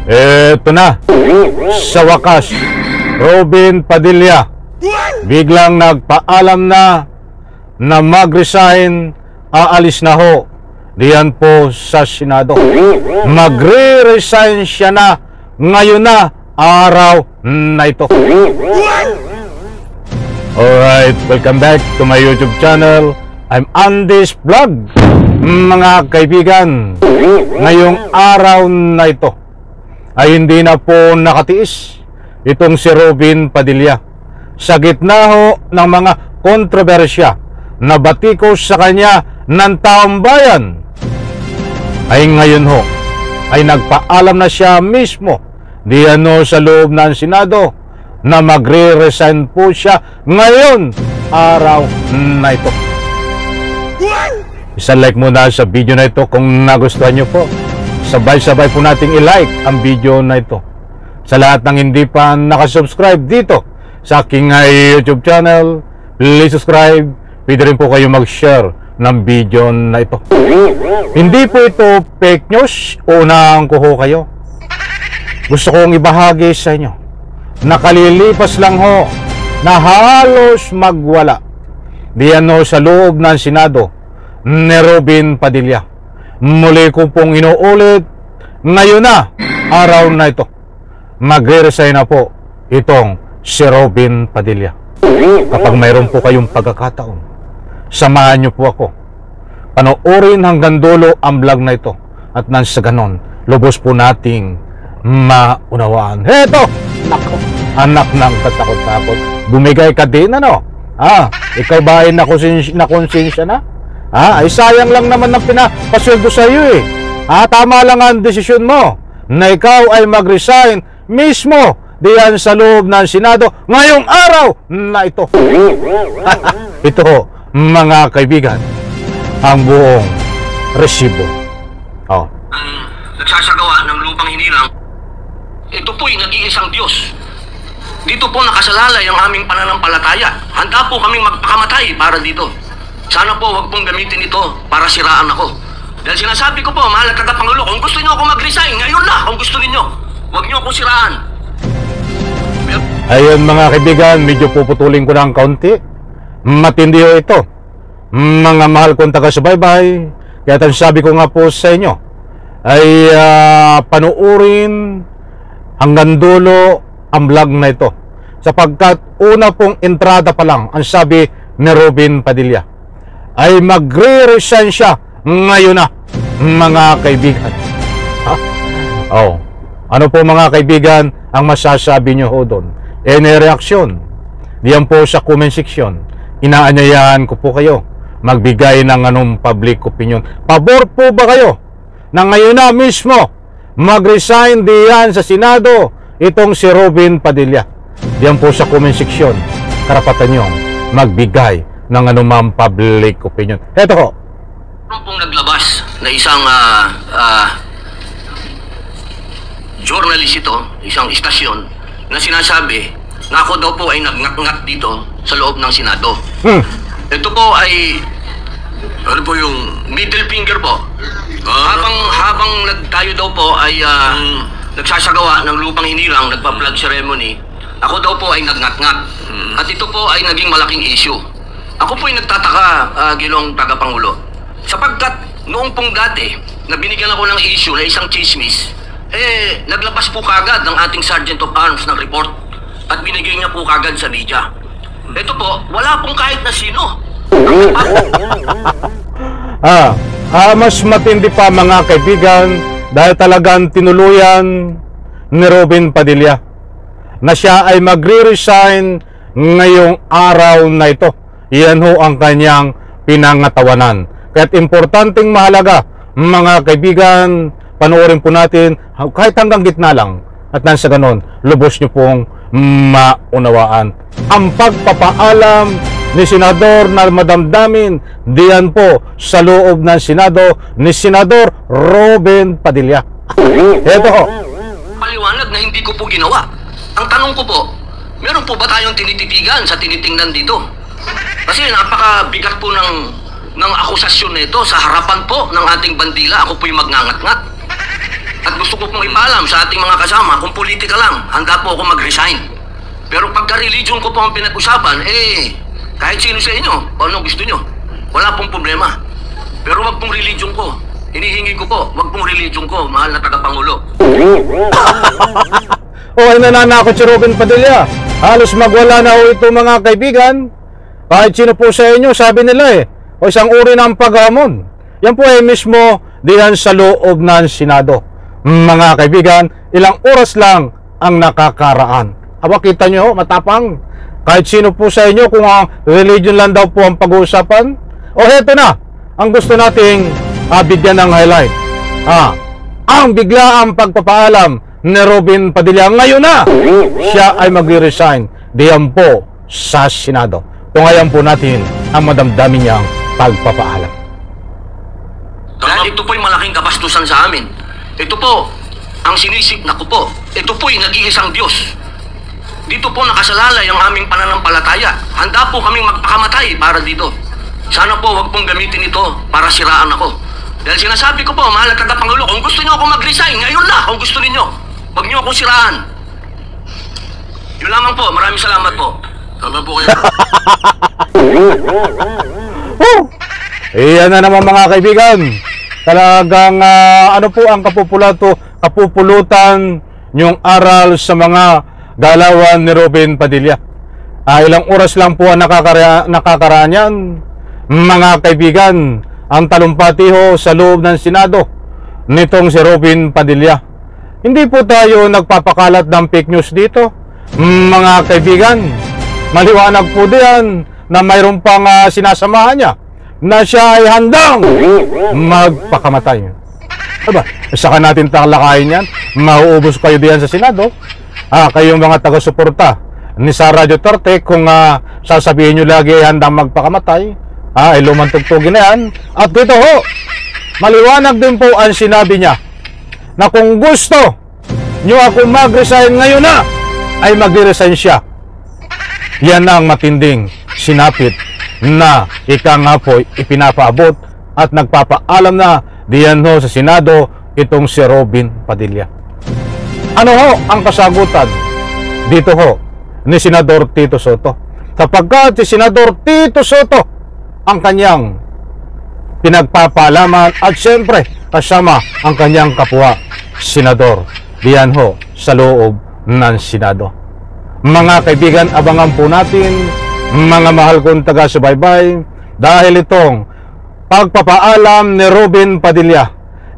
Eto na, sa wakas, Robin Padilla biglang nagpaalam na mag-resign, aalis na ho diyan po sa Senado. Magre-resign siya na ngayon na araw na ito. Alright, welcome back to my YouTube channel. I'm Andy's Vlog. Mga kaibigan, ngayong araw na ito ay hindi na po nakatiis itong si Robin Padilla. Sa gitna ho ng mga kontrobersya na batikos sa kanya ng taong bayan, ay ngayon ho ay nagpaalam na siya mismo diyan sa loob ng Senado na magre-resign po siya ngayon araw na ito. Isa-like muna sa video na ito kung nagustuhan nyo po. Sabay-sabay po nating i-like ang video na ito. Sa lahat ng hindi pa nakasubscribe dito sa aking YouTube channel, please subscribe. Pwede rin po kayo mag-share ng video na ito. Hindi po ito fake news. Unang kuho kayo. Gusto kong ibahagi sa inyo. Nakalilipas lang ho na halos magwala diyan sa loob ng Senado ni Robin Padilla. Muli ko pong inuulit, ngayon na araw na ito, magre-resign na po itong si Robin Padilla. Kapag mayroon po kayong pagkakataon, samahan niyo po ako. Panoorin hanggang dulo ang vlog na ito. At nang sa ganon, lubos po nating maunawaan. Heto! Nako, anak ng katakot-takot. Bumigay ka din, ano? Ikaw ba ay nakonsensya na? Ay sayang lang naman ng pinapasweldo sa iyo eh. Tama lang ang desisyon mo na ikaw ay mag-resign mismo diyan sa loob ng Senado ngayong araw na ito. Ito, mga kaibigan, ang buong resibo. Ang nagsasagawa ng lupang hinirang, ito po'y nag-iisang Diyos. Dito po nakasalalay ang aming pananampalataya. Handa po kaming magpakamatay para dito. Sana po wag pong gamitin ito para siraan ako. Dahil sinasabi ko po, mahal na tagapangulo, kung gusto niyo ako mag-resign, ngayon na, kung gusto niyo. Wag niyo akong siraan. Ayun mga kaibigan, medyo puputulin ko ng kaunti. Matindi ho ito. Mga mahal kong taga-subaybay, kaya sabi ko nga po sa inyo, ay panuurin hanggang dulo ang vlog na ito. Sapagkat una pong entrada pa lang, ang sabi ni Robin Padilla, ay magre-resign siya ngayon na, mga kaibigan. Ano po mga kaibigan ang masasabi nyo ho doon? Any reaction? Diyan po sa comment section. Inaanyayahan ko po kayo magbigay ng anong public opinion. Pabor po ba kayo na ngayon na mismo mag-resign diyan sa Senado itong si Robin Padilla? Diyan po sa comment section, karapatan nyo magbigay ng anumang public opinion. Eto ho. Meron pong naglabas na isang journalist ito, isang istasyon, na sinasabi na ako daw po ay nagngat-ngat dito sa loob ng Senado. Ito po ay, ano po yung middle finger po. Habang tayo daw po ay nagsasagawa ng lupang hinirang, nagpa-flag ceremony, ako daw po ay nagngat-ngat. At ito po ay naging malaking issue. Ako po ay nagtataka, Ginoong Tagapangulo, sapagkat noong pong dati na binigyan ako ng issue na isang chismis, naglabas po kagad ng ating Sergeant of Arms ng report at binigay niya po kagad sa media. Ito po, wala pong kahit na sino. Mas matindi pa mga kaibigan, dahil talagang tinuluyan ni Robin Padilla na siya ay magre-resign ngayong araw na ito. Iyan ho ang kanyang pinangatawanan. Kaya't importanteng mahalaga mga kaibigan, panoorin po natin kahit hanggang gitna lang. At nang sa ganon, lubos nyo pong maunawaan ang pagpapaalam ni Senador na madamdamin diyan po sa loob ng Senado ni Senador Robin Padilla. Ito ho. Paliwanag na hindi ko po ginawa. Ang tanong ko po, meron po ba tayong tinititigan sa tinitingnan dito? Kasi napakabigat po ng akusasyon nito sa harapan po ng ating bandila. Ako po'y magngangat-ngat. At gusto ko pong ipaalam sa ating mga kasama, kung politika lang, handa po ako mag-resign. Pero pagka religion ko po ang pinag-usapan, kahit sino sa inyo, o anong gusto nyo, wala pong problema. Pero wag pong religion ko. Hinihingi ko po, wag pong religion ko, mahal na tagapangulo. Ay nananakot si Robin Padilla. Halos magwala na ho ito mga kaibigan. Kahit sino po sa inyo, sabi nila o isang uri ng paghamon. Yan po mismo diyan sa loob ng Senado. Mga kaibigan, ilang oras lang ang nakakaraan. Aba, kita nyo, matapang. Kahit sino po sa inyo, kung ang religion lang daw po ang pag-uusapan. O heto na, ang gusto nating bigyan ng highlight. Ang biglaang pagpapaalam ni Robin Padilla. Ngayon na, siya ay magre-resign diyan po sa Senado. Tungayan po natin ang madamdamin niyang pagpapaalam. Dahil ito po'y malaking kabastusan sa amin. Ito po, ang sinisip na ko po. Ito po'y nag-iisang Diyos. Dito po nakasalalay ang aming pananampalataya. Handa po kaming magpakamatay para dito. Sana po wag pong gamitin ito para siraan ako. Dahil sinasabi ko po, mahal na tagapangulo, kung gusto niyo ako mag-resign, ngayon na, kung gusto niyo. Wag niyo akong siraan. Yun lamang po, maraming salamat po. Tama po kayo. Iyan na naman mga kaibigan. Talagang ano po ang kapupulutan yung aral sa mga galawan ni Robin Padilla. Ilang oras lang po ang nakakaraan yan. Mga kaibigan, ang talumpati ho sa loob ng Senado nitong si Robin Padilla. Hindi po tayo nagpapakalat ng fake news dito. Mga kaibigan, maliwanag po diyan na mayroon pang sinasamahan niya na siya ay handang magpakamatay. Aba, saka natin talakayin yan. Mauubos kayo diyan sa Senado. Kayong mga taga-suporta ni Sara Duterte, kung sasabihin nyo lagi ay handang magpakamatay, ay lumantugtugin na yan. At dito ho, maliwanag din po ang sinabi niya na kung gusto nyo ako mag-resign ngayon na, ay mag-resign siya. Yan ang matinding sinapit na ika nga po ipinapaabot at nagpapaalam na diyan ho sa Senado itong si Robin Padilla. Ano ho ang kasagutan dito ho ni Senador Tito Soto? Sapagkat si Senador Tito Soto ang kanyang pinagpapaalaman at siyempre kasama ang kanyang kapwa Senador diyan ho sa loob ng Senado. Mga kaibigan, abangan po natin, mga mahal kong taga-subaybay, dahil itong pagpapaalam ni Robin Padilla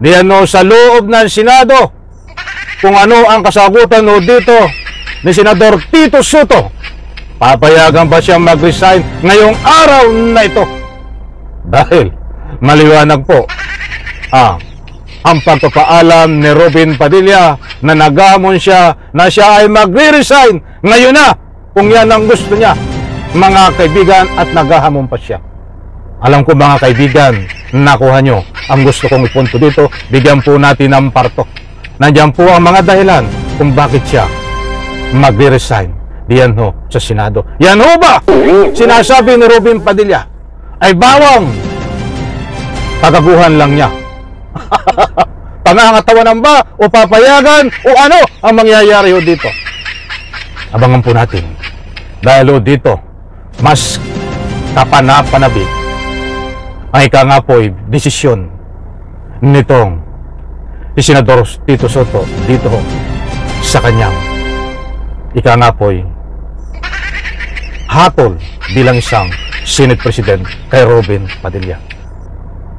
diyan ho sa loob ng Senado, kung ano ang kasagutan ho dito ni Senador Tito Soto. Papayagan ba siyang mag-resign ngayong araw na ito? Dahil maliwanag po ang pagpapaalam ni Robin Padilla na naghamon siya na siya ay magre-resign ngayon na, kung yan ang gusto niya, mga kaibigan, at naghahamon pa siya. Alam ko mga kaibigan, nakuha nyo ang gusto kong ipunto dito. Bigyan po natin ng parto. Nandiyan po ang mga dahilan kung bakit siya magre-resign diyan ho sa Senado. Yan ho ba sinasabi ni Robin Padilla ay bawang pagaguhan lang niya? Pangangatawanan ba o papayagan o ano ang mangyayari ho dito? Abangan po natin, dahil ho dito mas kapanapanabik ang ika nga po'y desisyon nitong si Senador Tito Soto dito ho sa kanyang ika nga po'y hatol bilang isang Senate President kay Robin Padilla.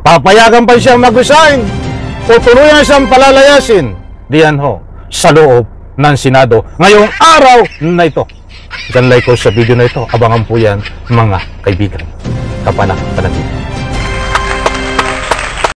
Papayagan pa siyang mag-resign o tuluyan siyang palalayasin diyan ho sa loob ng Senado ngayong araw na ito. Diyan like ko sa video na ito. Abangan po yan mga kaibigan. Kapanak-panagin.